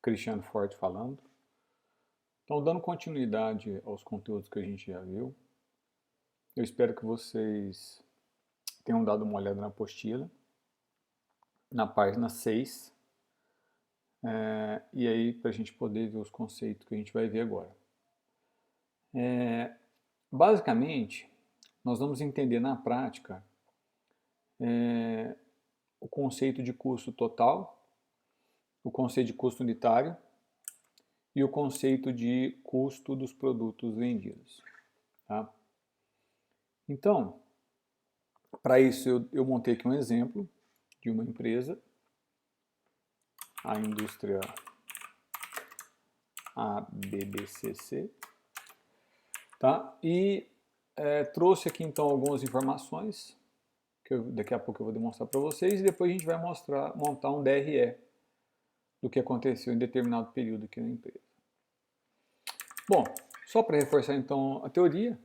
Cristiano Forte falando. Então, dando continuidade aos conteúdos que a gente já viu, eu espero que vocês tenham dado uma olhada na apostila, na página 6, e aí para a gente poder ver os conceitos que a gente vai ver agora. Basicamente, nós vamos entender na prática o conceito de custo total, o conceito de custo unitário e o conceito de custo dos produtos vendidos. Tá? Então, para isso eu montei aqui um exemplo de uma empresa, a indústria ABBCC, tá? E trouxe aqui então algumas informações, que daqui a pouco eu vou demonstrar para vocês, e depois a gente vai montar um DRE do que aconteceu em determinado período aqui na empresa. Bom, só para reforçar então a teoria,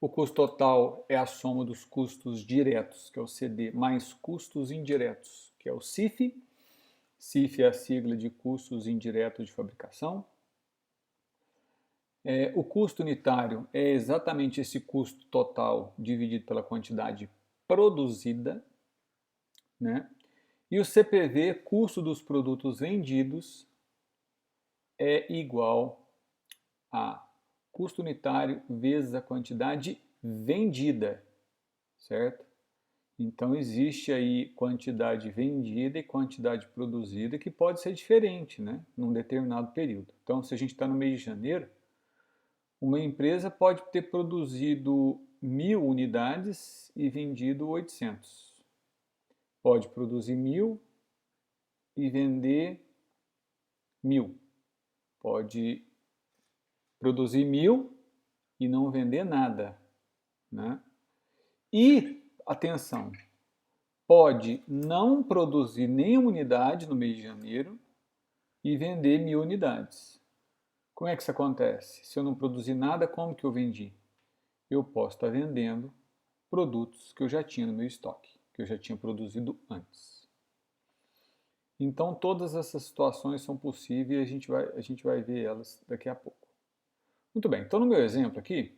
o custo total é a soma dos custos diretos, que é o CD, mais custos indiretos, que é o CIF. CIF é a sigla de custos indiretos de fabricação. O custo unitário é exatamente esse custo total dividido pela quantidade produzida, né? E o CPV, custo dos produtos vendidos, é igual a custo unitário vezes a quantidade vendida, certo? Então existe aí quantidade vendida e quantidade produzida que pode ser diferente, né? Num determinado período. Então, se a gente está no mês de janeiro, uma empresa pode ter produzido 1000 unidades e vendido 800. Pode produzir 1000 e vender 1000. Pode produzir 1000 e não vender nada, né? E, atenção, pode não produzir nenhuma unidade no mês de janeiro e vender 1000 unidades. Como é que isso acontece? Se eu não produzir nada, como que eu vendi? Eu posso estar vendendo produtos que eu já tinha no meu estoque, que eu já tinha produzido antes. Então, todas essas situações são possíveis e a gente vai ver elas daqui a pouco. Muito bem, então no meu exemplo aqui,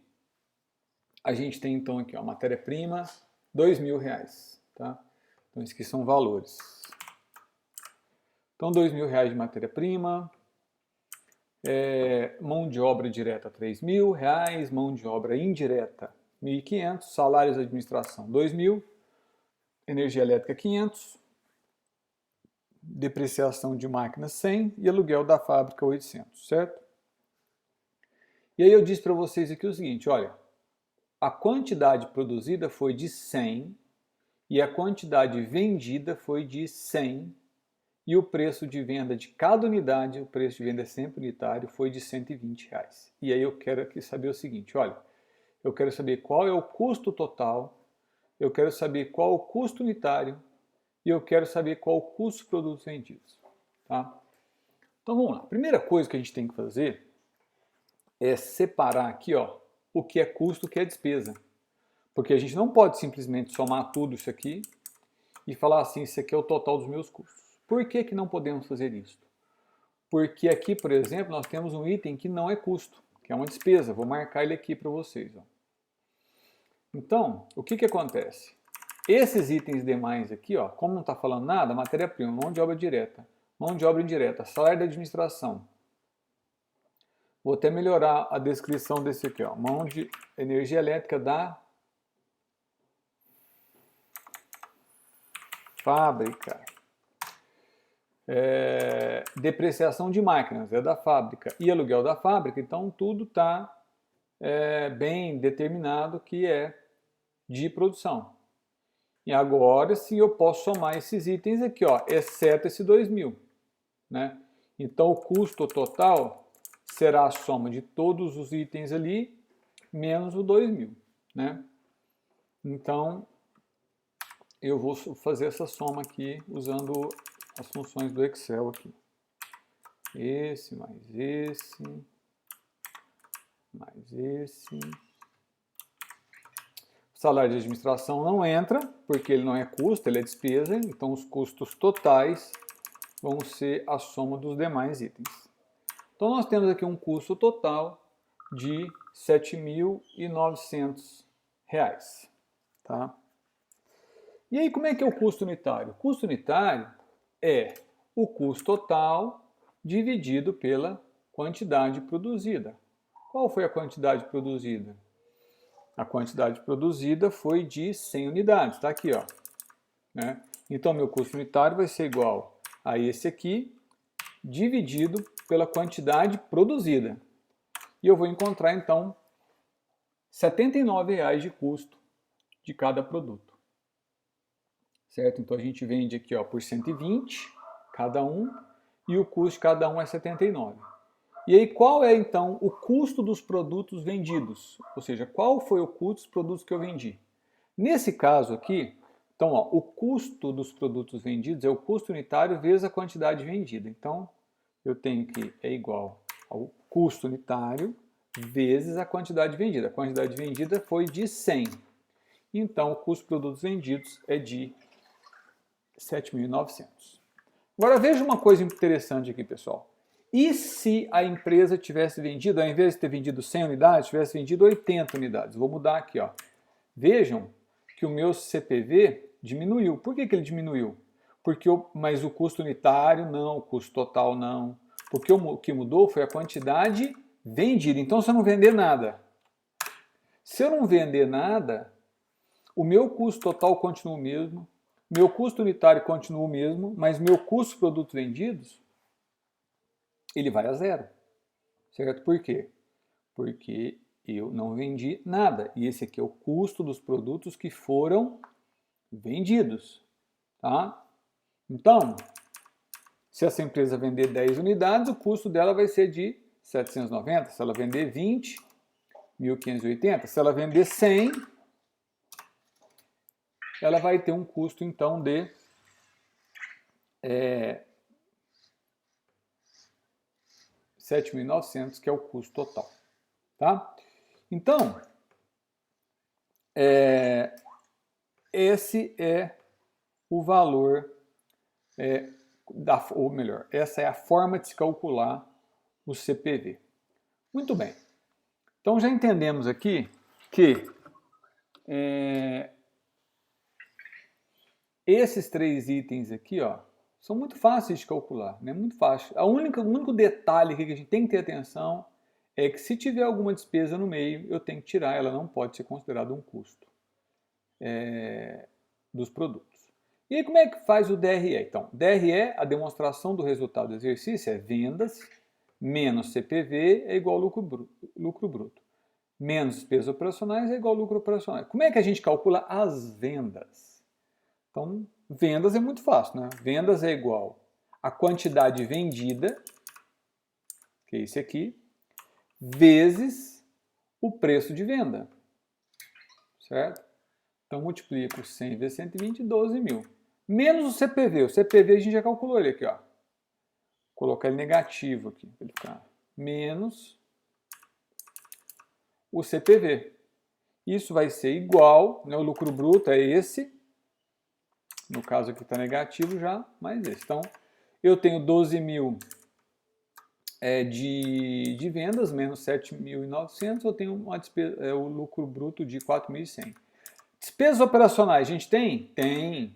a gente tem então aqui a matéria-prima, R$2.000, tá? Então, esses aqui são valores. Então, R$2.000 de matéria-prima, mão de obra direta R$3.000, mão de obra indireta R$1.500, salários de administração R$2.000, energia elétrica R$500, depreciação de máquinas 100 e aluguel da fábrica 800, certo? E aí eu disse para vocês aqui o seguinte, olha, a quantidade produzida foi de 100 e a quantidade vendida foi de 100 e o preço de venda de cada unidade, o preço de venda é sempre unitário, foi de R$120. E aí eu quero aqui saber o seguinte, olha, eu quero saber qual é o custo total, eu quero saber qual é o custo unitário e eu quero saber qual o custo dos produtos vendidos. Tá? Então vamos lá. A primeira coisa que a gente tem que fazer é separar aqui o que é custo e o que é despesa. Porque a gente não pode simplesmente somar tudo isso aqui e falar assim, isso aqui é o total dos meus custos. Por que que não podemos fazer isso? Porque aqui, por exemplo, nós temos um item que não é custo, que é uma despesa. Vou marcar ele aqui para vocês. Então, o que que acontece? Esses itens demais aqui, como não está falando nada, matéria-prima, mão de obra direta, mão de obra indireta, salário da administração. Vou até melhorar a descrição desse aqui, mão de energia elétrica da fábrica. Depreciação de máquinas é da fábrica e aluguel da fábrica, então tudo está bem determinado que é de produção. E agora sim eu posso somar esses itens aqui, exceto esse 2.000, né? Então o custo total será a soma de todos os itens ali menos o 2.000, né? Então eu vou fazer essa soma aqui usando as funções do Excel aqui. Esse mais esse mais esse. O salário de administração não entra, porque ele não é custo, ele é despesa, então os custos totais vão ser a soma dos demais itens. Então nós temos aqui um custo total de R$ 7.900. Tá? E aí como é que é o custo unitário? O custo unitário é o custo total dividido pela quantidade produzida. Qual foi a quantidade produzida? A quantidade produzida foi de 100 unidades, está aqui, ó. Né? Então, meu custo unitário vai ser igual a esse aqui, dividido pela quantidade produzida. E eu vou encontrar, então, R$ 79,00 de custo de cada produto. Certo? Então, a gente vende aqui ó, por 120 cada um, e o custo de cada um é 79. E aí, qual é, então, o custo dos produtos vendidos? Ou seja, qual foi o custo dos produtos que eu vendi? Nesse caso aqui, então, ó, o custo dos produtos vendidos é o custo unitário vezes a quantidade vendida. Então, eu tenho que é igual ao custo unitário vezes a quantidade vendida. A quantidade vendida foi de 100. Então, o custo dos produtos vendidos é de 7.900. Agora, veja uma coisa interessante aqui, pessoal. E se a empresa tivesse vendido, ao invés de ter vendido 100 unidades, tivesse vendido 80 unidades? Vou mudar aqui, ó. Vejam que o meu CPV diminuiu. Por que ele diminuiu? Mas o custo unitário não, o custo total não. Porque o que mudou foi a quantidade vendida. Então, se eu não vender nada, o meu custo total continua o mesmo, meu custo unitário continua o mesmo, mas meu custo de produtos vendidos, ele vai a zero. Certo? Por quê? Porque eu não vendi nada. E esse aqui é o custo dos produtos que foram vendidos. Tá? Então, se essa empresa vender 10 unidades, o custo dela vai ser de 790. Se ela vender 20, 1.580. Se ela vender 100, ela vai ter um custo, então, de 7.900, que é o custo total. Tá? Então, esse é o valor, ou melhor, essa é a forma de se calcular o CPV. Muito bem. Então, já entendemos aqui que esses três itens aqui, ó, são muito fáceis de calcular, né? Muito fácil. O único detalhe que a gente tem que ter atenção é que se tiver alguma despesa no meio, eu tenho que tirar, ela não pode ser considerada um custo dos produtos. E aí, como é que faz o DRE? Então, DRE, a demonstração do resultado do exercício, é vendas menos CPV é igual ao lucro bruto. Menos despesas operacionais é igual ao lucro operacional. Como é que a gente calcula as vendas? Então, vendas é muito fácil, né? Vendas é igual a quantidade vendida, que é esse aqui, vezes o preço de venda, certo? Então, multiplico 100 vezes 120, 12.000. Menos o CPV. O CPV a gente já calculou ele aqui, ó. Vou colocar ele negativo aqui, para ele ficar menos o CPV. Isso vai ser igual, né, o lucro bruto é esse, no caso aqui está negativo já, mais esse. Então, eu tenho 12.000 de vendas, menos 7.900, eu tenho uma despesa, o lucro bruto de 4.100. Despesas operacionais, a gente tem? Tem.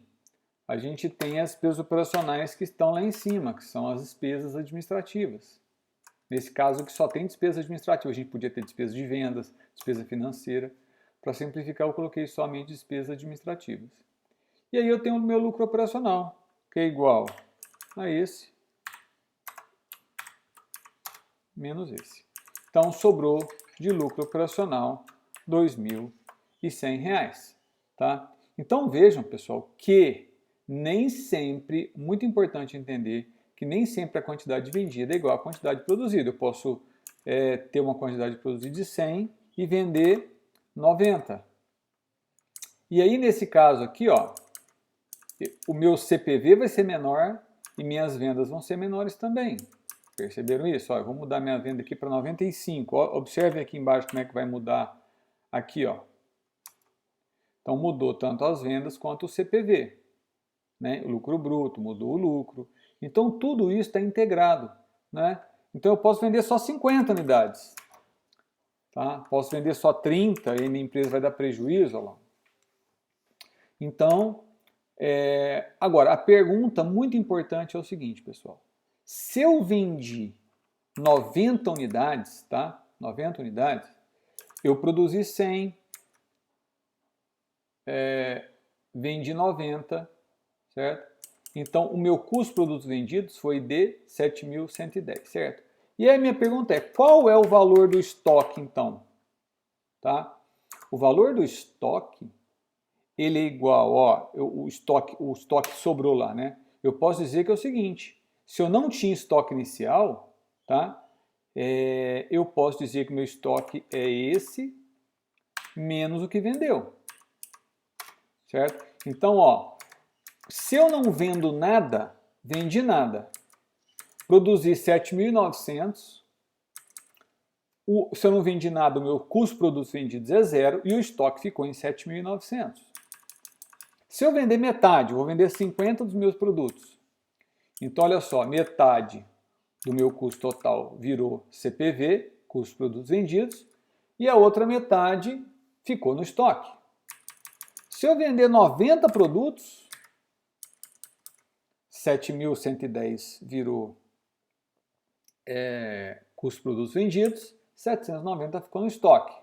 A gente tem as despesas operacionais que estão lá em cima, que são as despesas administrativas. Nesse caso aqui só tem despesa administrativa, a gente podia ter despesa de vendas, despesa financeira. Para simplificar, eu coloquei somente despesas administrativas. E aí eu tenho o meu lucro operacional, que é igual a esse, menos esse. Então, sobrou de lucro operacional R$ 2.100. Tá? Então, vejam, pessoal, que nem sempre, muito importante entender, que nem sempre a quantidade vendida é igual à quantidade produzida. Eu posso ter uma quantidade produzida de 100 e vender 90. E aí, nesse caso aqui, ó, o meu CPV vai ser menor e minhas vendas vão ser menores também. Perceberam isso? Ó, eu vou mudar minha venda aqui para 95. Ó, observe aqui embaixo como é que vai mudar aqui, ó. Então mudou tanto as vendas quanto o CPV. Né? O lucro bruto, mudou o lucro. Então tudo isso está integrado. Né? Então eu posso vender só 50 unidades. Tá? Posso vender só 30 e minha empresa vai dar prejuízo. Olha lá. Então, agora, a pergunta muito importante é o seguinte, pessoal. Se eu vendi 90 unidades, tá? 90 unidades, eu produzi 100, vendi 90, certo? Então, o meu custo de produtos vendidos foi de 7.110, certo? E aí a minha pergunta é, qual é o valor do estoque, então? Tá? O valor do estoque, ele é igual, ó, o estoque sobrou lá, né? Eu posso dizer que é o seguinte, se eu não tinha estoque inicial, tá? Eu posso dizer que o meu estoque é esse menos o que vendeu, certo? Então, ó, se eu não vendo nada, vendi nada, produzi 7.900, se eu não vendi nada, o meu custo de produtos vendidos é zero e o estoque ficou em 7.900. Se eu vender metade, eu vou vender 50 dos meus produtos. Então, olha só, metade do meu custo total virou CPV, custo de produtos vendidos, e a outra metade ficou no estoque. Se eu vender 90 produtos, 7.110 virou custo de produtos vendidos, 790 ficou no estoque.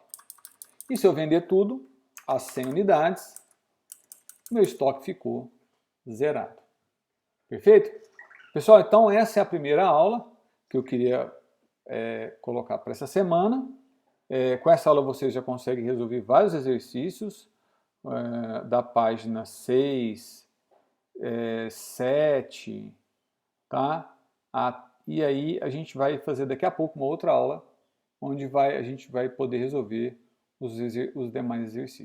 E se eu vender tudo, as 100 unidades, meu estoque ficou zerado. Perfeito? Pessoal, então essa é a primeira aula que eu queria colocar para essa semana. Com essa aula vocês já conseguem resolver vários exercícios da página 6, 7, tá? E aí a gente vai fazer daqui a pouco uma outra aula onde a gente vai poder resolver os demais exercícios.